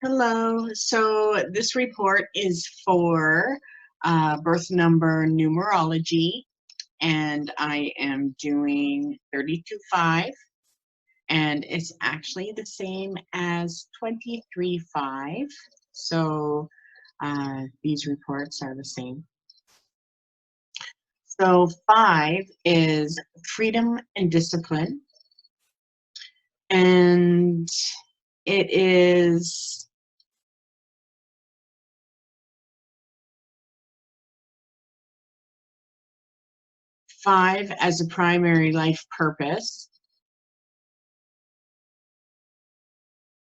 Hello. So this report is for birth number numerology, and I am doing 32.5, and it's actually the same as 23.5. So these reports are the same. So 5 is freedom and discipline, and it is 5 as a primary life purpose,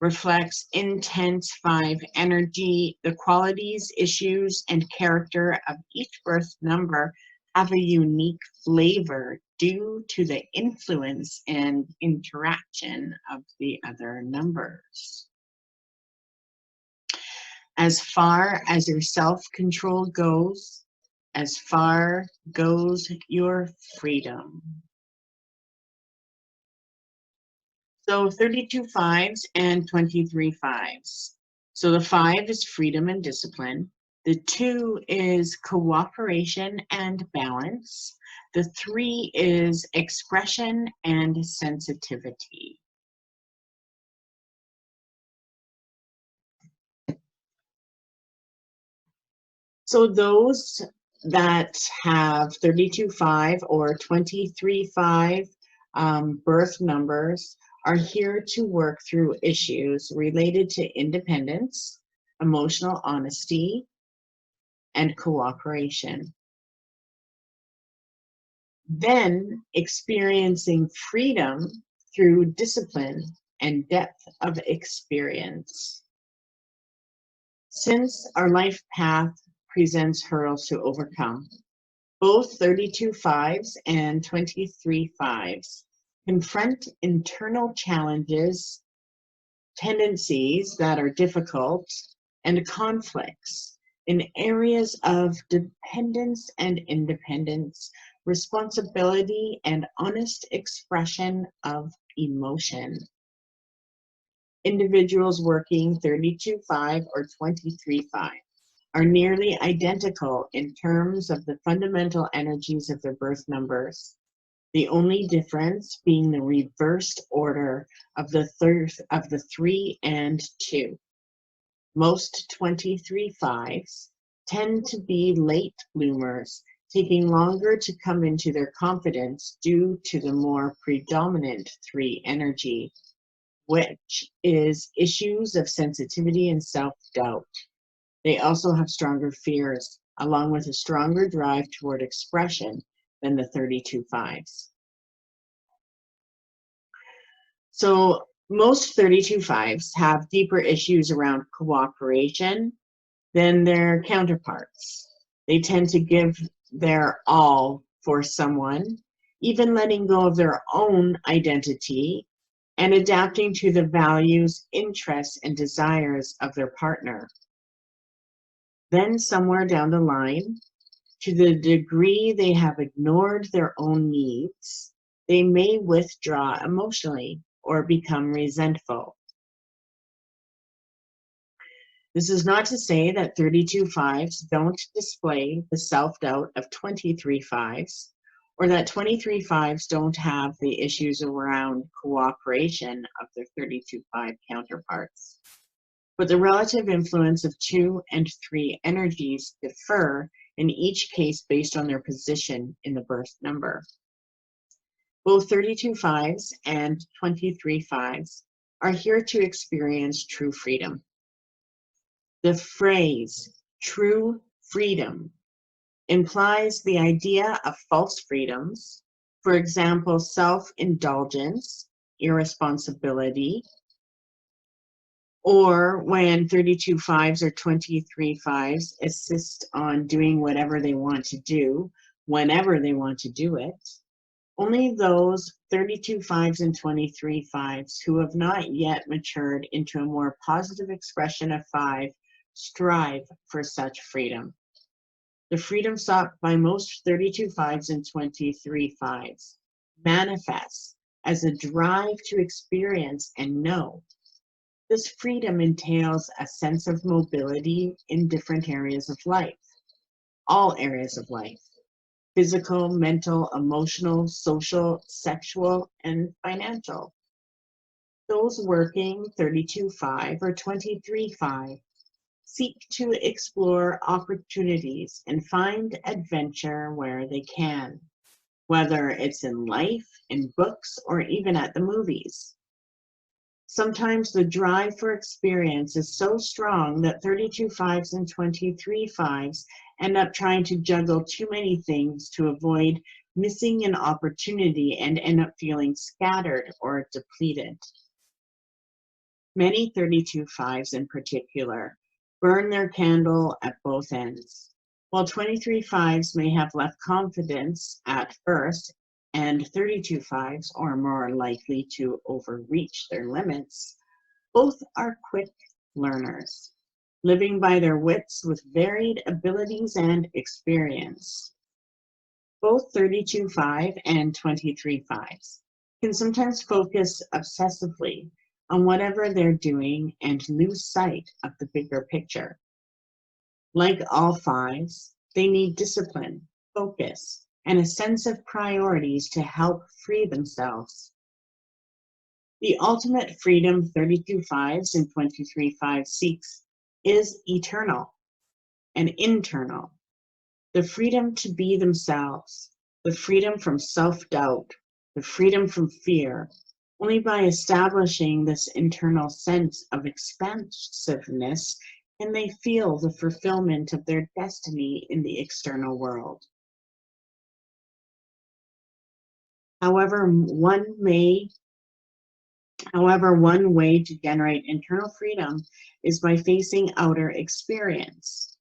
reflects intense 5 energy. The qualities, issues, and character of each birth number have a unique flavor due to the influence and interaction of the other numbers. As far as your self-control goes, as far goes your freedom. So 32 5s and 23 5s. So the 5 is freedom and discipline. The 2 is cooperation and balance. The 3 is expression and sensitivity. So those that have 32.5 or 23.5 birth numbers are here to work through issues related to independence, emotional honesty, and cooperation. Then experiencing freedom through discipline and depth of experience. Since our life path presents hurdles to overcome, both 32 5s and 23 5s confront internal challenges, tendencies that are difficult, and conflicts in areas of dependence and independence, responsibility, and honest expression of emotion. Individuals working 32 5 or 23 5 are nearly identical in terms of the fundamental energies of their birth numbers, the only difference being the reversed order of the 3 and 2. Most 23 5s tend to be late bloomers, taking longer to come into their confidence due to the more predominant 3 energy, which is issues of sensitivity and self-doubt. They also have stronger fears, along with a stronger drive toward expression than the 32 5s. So most 32 5s have deeper issues around cooperation than their counterparts. They tend to give their all for someone, even letting go of their own identity and adapting to the values, interests, and desires of their partner. Then somewhere down the line, to the degree they have ignored their own needs, they may withdraw emotionally or become resentful. This is not to say that 32 5s don't display the self-doubt of 23 5s, or that 23 5s don't have the issues around cooperation of their 32 5 counterparts. But the relative influence of 2 and 3 energies differ in each case based on their position in the birth number. Both 32 5s and 23 5s are here to experience true freedom. The phrase true freedom implies the idea of false freedoms, for example, self-indulgence, irresponsibility, or when 32 5s or 23 5s insist on doing whatever they want to do, whenever they want to do it. Only those 32 5s and 23 5s who have not yet matured into a more positive expression of 5 strive for such freedom. The freedom sought by most 32 5s and 23 5s manifests as a drive to experience and know. This freedom entails a sense of mobility in different areas of life, all areas of life: physical, mental, emotional, social, sexual, and financial. Those working 32/5 or 23/5 seek to explore opportunities and find adventure where they can, whether it's in life, in books, or even at the movies. Sometimes the drive for experience is so strong that 32/5s and 23/5s end up trying to juggle too many things to avoid missing an opportunity and end up feeling scattered or depleted. Many 32/5s in particular burn their candle at both ends. While 23/5s may have less confidence at first, and 32/5s are more likely to overreach their limits, both are quick learners, living by their wits with varied abilities and experience. Both 32/5 and 23/5s can sometimes focus obsessively on whatever they're doing and lose sight of the bigger picture. Like all fives, they need discipline, focus, and a sense of priorities to help free themselves. The ultimate freedom 32/5s and 23/5 seeks is eternal and internal. The freedom to be themselves, the freedom from self-doubt, the freedom from fear. Only by establishing this internal sense of expansiveness can they feel the fulfillment of their destiny in the external world. However, one way to generate internal freedom is by facing outer experience.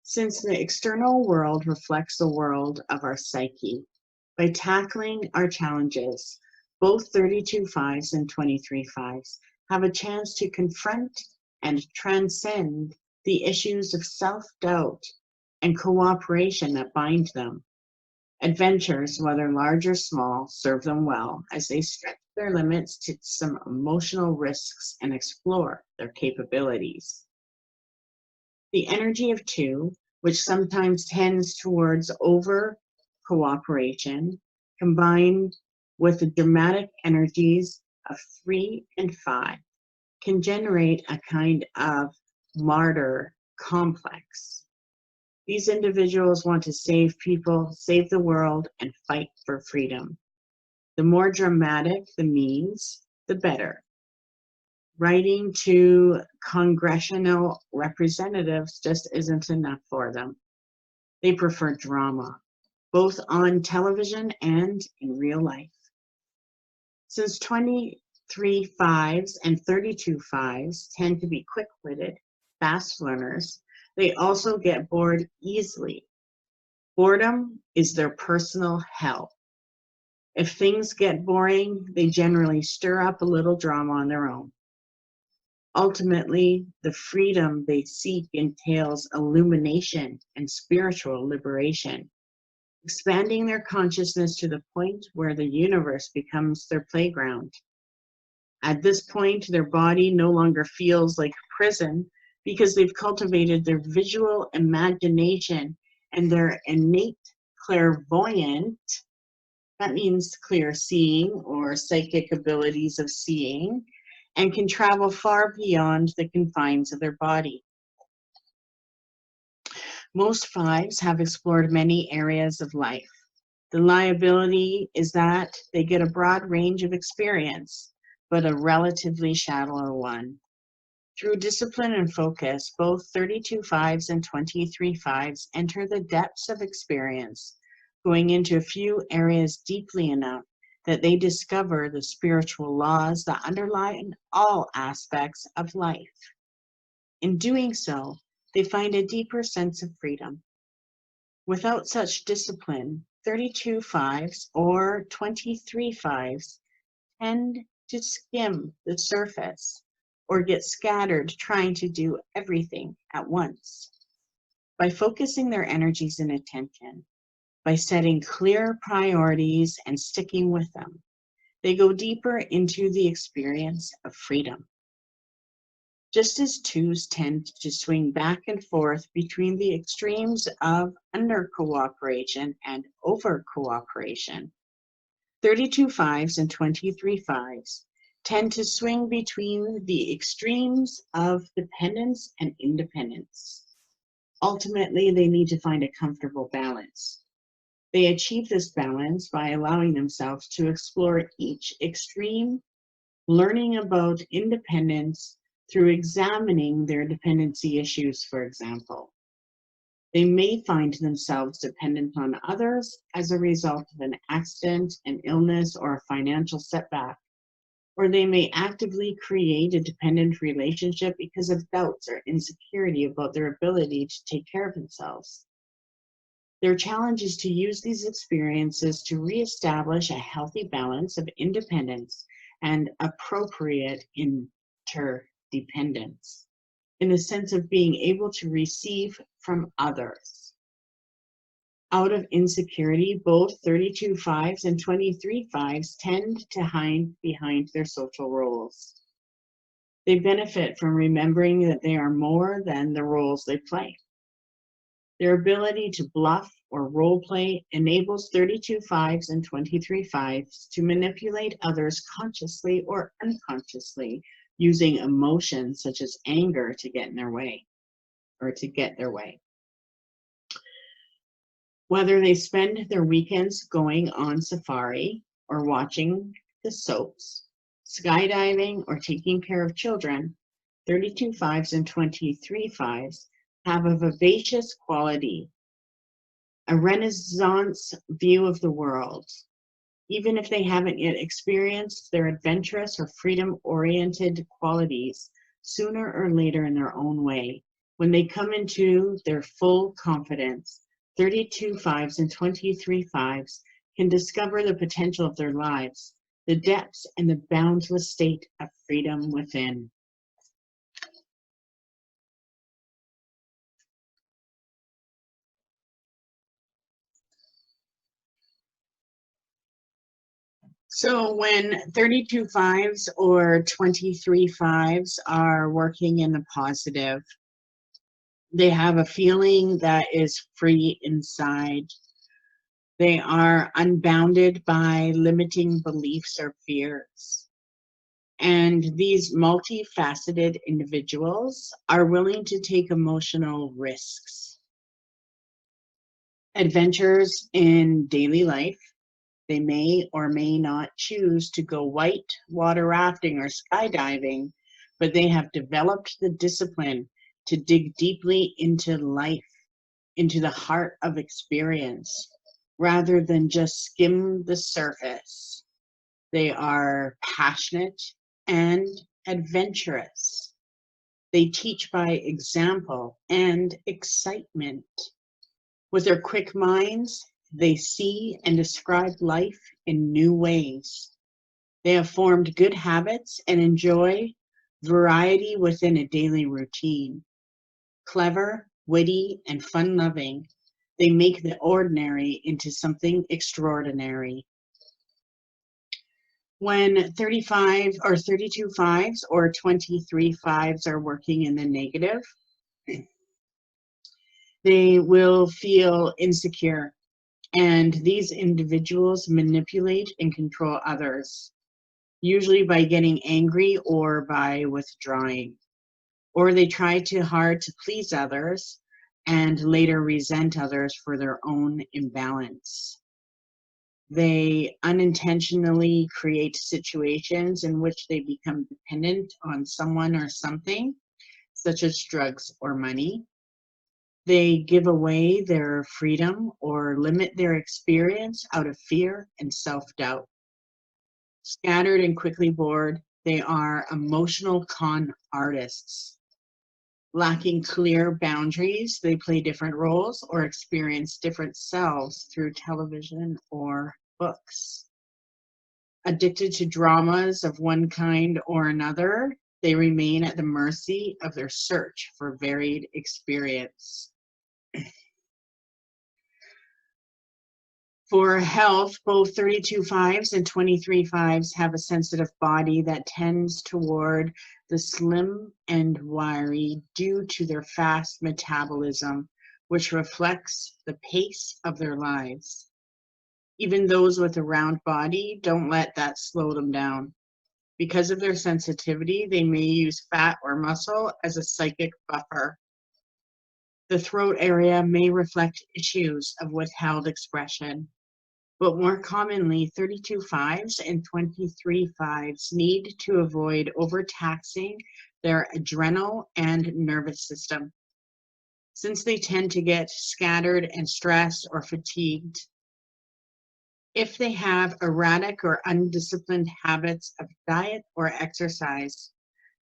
Since the external world reflects the world of our psyche, by tackling our challenges, both 32/5s and 23/5s have a chance to confront and transcend the issues of self-doubt and cooperation that bind them. Adventures, whether large or small, serve them well as they stretch their limits to some emotional risks and explore their capabilities. The energy of two, which sometimes tends towards over cooperation, combined with the dramatic energies of 3 and 5, can generate a kind of martyr complex. These individuals want to save people, save the world, and fight for freedom. The more dramatic the means, the better. Writing to congressional representatives just isn't enough for them. They prefer drama, both on television and in real life. Since 23/5s and 32/5s tend to be quick-witted, fast learners, they also get bored easily. Boredom is their personal hell. If things get boring, they generally stir up a little drama on their own. Ultimately, the freedom they seek entails illumination and spiritual liberation, expanding their consciousness to the point where the universe becomes their playground. At this point, their body no longer feels like prison because they've cultivated their visual imagination and their innate clairvoyant, that means clear seeing or psychic abilities of seeing, and can travel far beyond the confines of their body. Most fives have explored many areas of life. The liability is that they get a broad range of experience, but a relatively shallow one. Through discipline and focus, both 32/5s and 23/5s enter the depths of experience, going into a few areas deeply enough that they discover the spiritual laws that underlie all aspects of life. In doing so, they find a deeper sense of freedom. Without such discipline, 32/5s or 23/5s tend to skim the surface or get scattered trying to do everything at once. By focusing their energies and attention, by setting clear priorities and sticking with them, they go deeper into the experience of freedom. just as twos tend to swing back and forth between the extremes of under-cooperation and over-cooperation. 32 fives and 23 fives tend to swing between the extremes of dependence and independence. Ultimately, they need to find a comfortable balance. They achieve this balance by allowing themselves to explore each extreme, learning about independence through examining their dependency issues, for example. They may find themselves dependent on others as a result of an accident, an illness, or a financial setback, or they may actively create a dependent relationship because of doubts or insecurity about their ability to take care of themselves. Their challenge is to use these experiences to reestablish a healthy balance of independence and appropriate interdependence, in the sense of being able to receive from others. Out of insecurity, both 32 fives and 23 fives tend to hide behind their social roles. They benefit from remembering that they are more than the roles they play. Their ability to bluff or role play enables 32 fives and 23 fives to manipulate others consciously or unconsciously, using emotions such as anger to get in their way or to get their way. Whether they spend their weekends going on safari or watching the soaps, skydiving, or taking care of children, 32 fives and 23 fives have a vivacious quality, a Renaissance view of the world. Even if they haven't yet experienced their adventurous or freedom-oriented qualities, sooner or later in their own way, when they come into their full confidence, 32 fives and 23 fives can discover the potential of their lives, the depths and the boundless state of freedom within. So when 32 fives or 23 fives are working in the positive, they have a feeling that is free inside. They are unbounded by limiting beliefs or fears. And these multifaceted individuals are willing to take emotional risks. Adventures in daily life. They may or may not choose to go white water rafting or skydiving, but they have developed the discipline to dig deeply into life, into the heart of experience, rather than just skim the surface. They are passionate and adventurous. They teach by example and excitement. With their quick minds, they see and describe life in new ways. They have formed good habits and enjoy variety within a daily routine. Clever, witty, and fun-loving, they make the ordinary into something extraordinary. When 35 or 32 fives or 23 fives are working in the negative, they will feel insecure. And these individuals manipulate and control others, usually by getting angry or by withdrawing. Or they try too hard to please others and later resent others for their own imbalance. They unintentionally create situations in which they become dependent on someone or something, such as drugs or money. They give away their freedom or limit their experience out of fear and self-doubt. Scattered and quickly bored, they are emotional con artists. Lacking clear boundaries, they play different roles or experience different selves through television or books. Addicted to dramas of one kind or another, they remain at the mercy of their search for varied experience. For health, both 32 fives and 23 fives have a sensitive body that tends toward the slim and wiry due to their fast metabolism, which reflects the pace of their lives. Even those with a round body don't let that slow them down. Because of their sensitivity, they may use fat or muscle as a psychic buffer. The throat area may reflect issues of withheld expression, but more commonly, 32 fives and 23 fives need to avoid overtaxing their adrenal and nervous system, since they tend to get scattered and stressed or fatigued. If they have erratic or undisciplined habits of diet or exercise,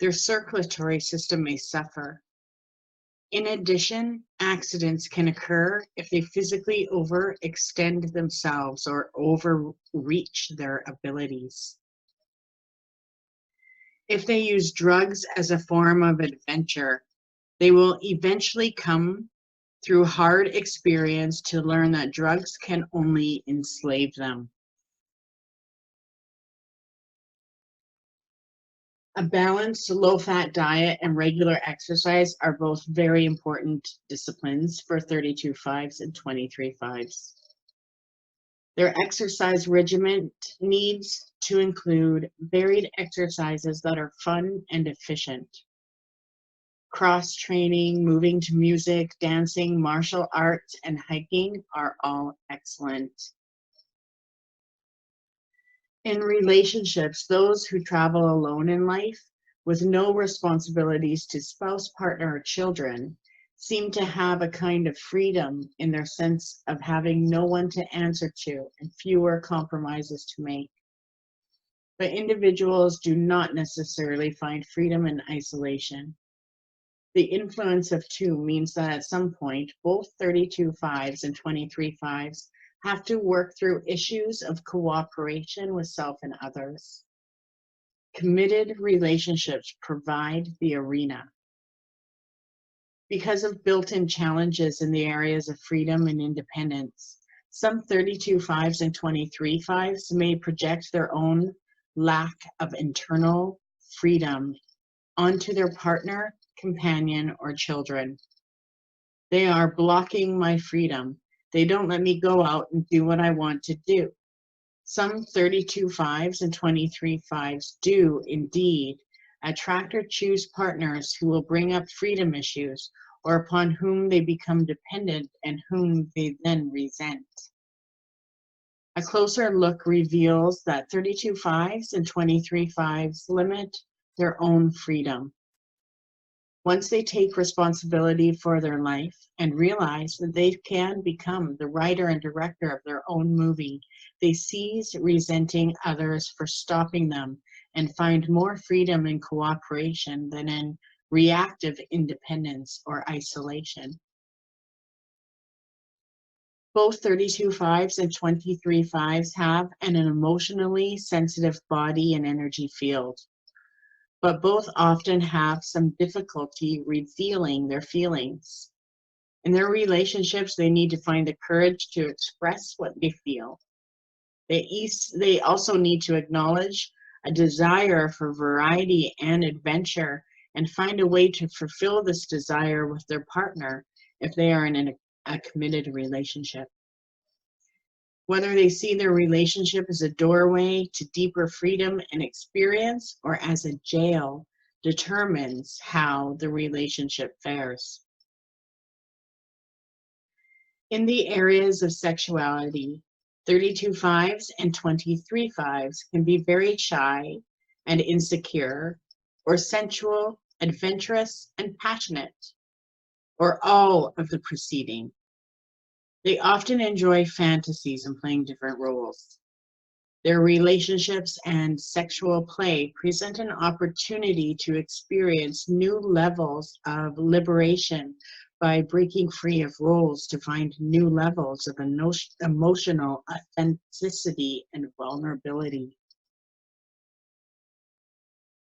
their circulatory system may suffer. In addition, accidents can occur if they physically overextend themselves or overreach their abilities. If they use drugs as a form of adventure, they will eventually come through hard experience to learn that drugs can only enslave them. A balanced, low-fat diet and regular exercise are both very important disciplines for 32 fives and 23 fives. Their exercise regimen needs to include varied exercises that are fun and efficient. Cross-training, moving to music, dancing, martial arts, and hiking are all excellent. In relationships, those who travel alone in life with no responsibilities to spouse, partner, or children seem to have a kind of freedom in their sense of having no one to answer to and fewer compromises to make. But individuals do not necessarily find freedom in isolation. The influence of two means that at some point, both 32 fives and 23 fives have to work through issues of cooperation with self and others. Committed relationships provide the arena. Because of built-in challenges in the areas of freedom and independence, some 32 fives and 23 fives may project their own lack of internal freedom onto their partner, companion, or children. They are blocking my freedom. They don't let me go out and do what I want to do. Some 32 fives and 23 fives do indeed attract or choose partners who will bring up freedom issues or upon whom they become dependent and whom they then resent. A closer look reveals that 32 fives and 23 fives limit their own freedom. Once they take responsibility for their life and realize that they can become the writer and director of their own movie, they cease resenting others for stopping them and find more freedom in cooperation than in reactive independence or isolation. Both 32 fives and 23 fives have an emotionally sensitive body and energy field, but both often have some difficulty revealing their feelings. In their relationships, they need to find the courage to express what they feel. They also need to acknowledge a desire for variety and adventure and find a way to fulfill this desire with their partner if they are in a committed relationship. Whether they see their relationship as a doorway to deeper freedom and experience or as a jail determines how the relationship fares. In the areas of sexuality, 32 fives and 23 fives can be very shy and insecure, or sensual, adventurous, and passionate, or all of the preceding. They often enjoy fantasies and playing different roles. Their relationships and sexual play present an opportunity to experience new levels of liberation by breaking free of roles to find new levels of emotional authenticity and vulnerability.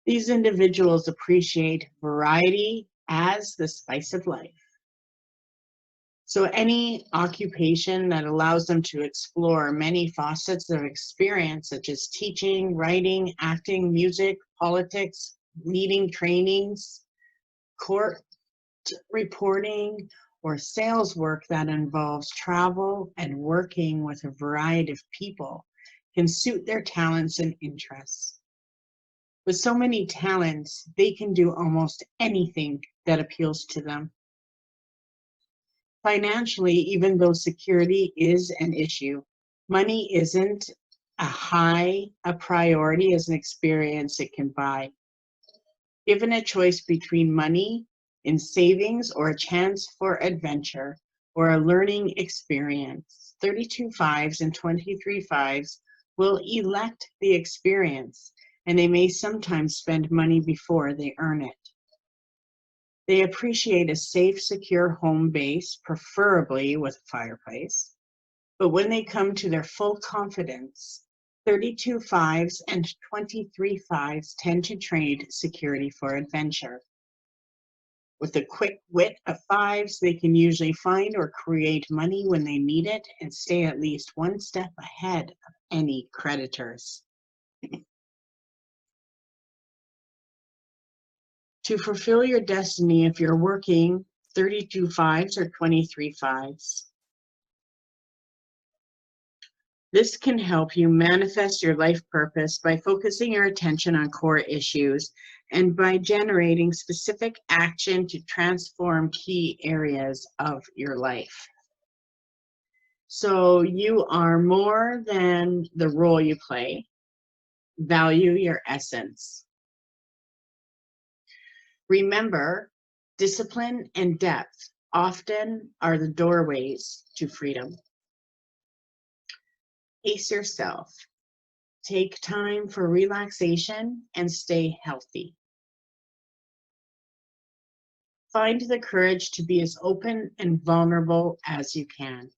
These individuals appreciate variety as the spice of life. So any occupation that allows them to explore many facets of experience, such as teaching, writing, acting, music, politics, leading trainings, court reporting, or sales work that involves travel and working with a variety of people, can suit their talents and interests. With so many talents, they can do almost anything that appeals to them. Financially, even though security is an issue, money isn't a priority as an experience it can buy. Given a choice between money in savings or a chance for adventure or a learning experience, 32 fives and 23 fives will elect the experience, and they may sometimes spend money before they earn it. They appreciate a safe, secure home base, preferably with a fireplace. But when they come to their full confidence, 32 fives and 23 fives tend to trade security for adventure. With the quick wit of fives, they can usually find or create money when they need it and stay at least one step ahead of any creditors. To fulfill your destiny, if you're working 32 fives or 23 fives, this can help you manifest your life purpose by focusing your attention on core issues and by generating specific action to transform key areas of your life. So you are more than the role you play. Value your essence. Remember, discipline and depth often are the doorways to freedom. Pace yourself. Take time for relaxation and stay healthy. Find the courage to be as open and vulnerable as you can.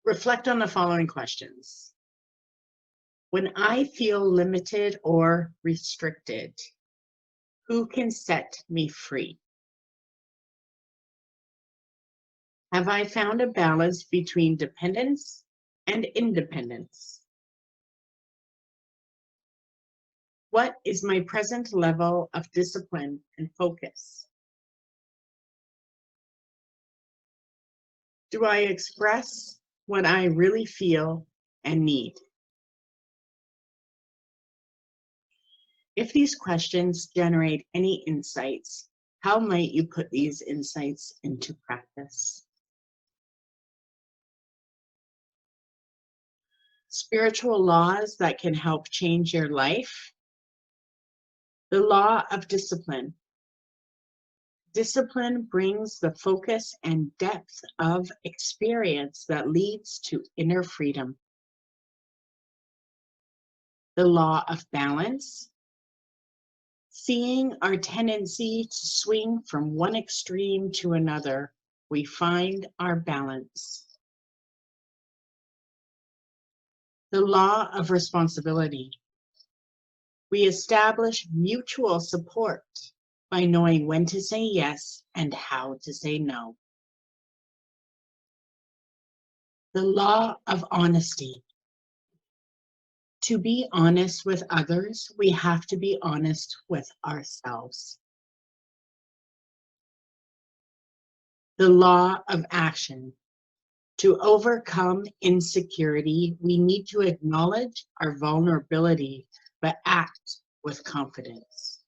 Reflect on the following questions. When I feel limited or restricted, who can set me free? Have I found a balance between dependence and independence? What is my present level of discipline and focus? Do I express what I really feel and need? If these questions generate any insights, how might you put these insights into practice? Spiritual laws that can help change your life. The law of discipline. Discipline brings the focus and depth of experience that leads to inner freedom. The law of balance. Seeing our tendency to swing from one extreme to another, we find our balance. The law of responsibility. We establish mutual support by knowing when to say yes and how to say no. The law of honesty. To be honest with others, we have to be honest with ourselves. The law of action. To overcome insecurity, we need to acknowledge our vulnerability, but act with confidence.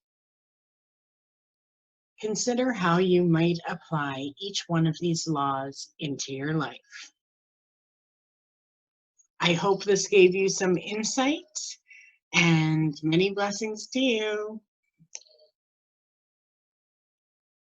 Consider how you might apply each one of these laws into your life. I hope this gave you some insight, and many blessings to you.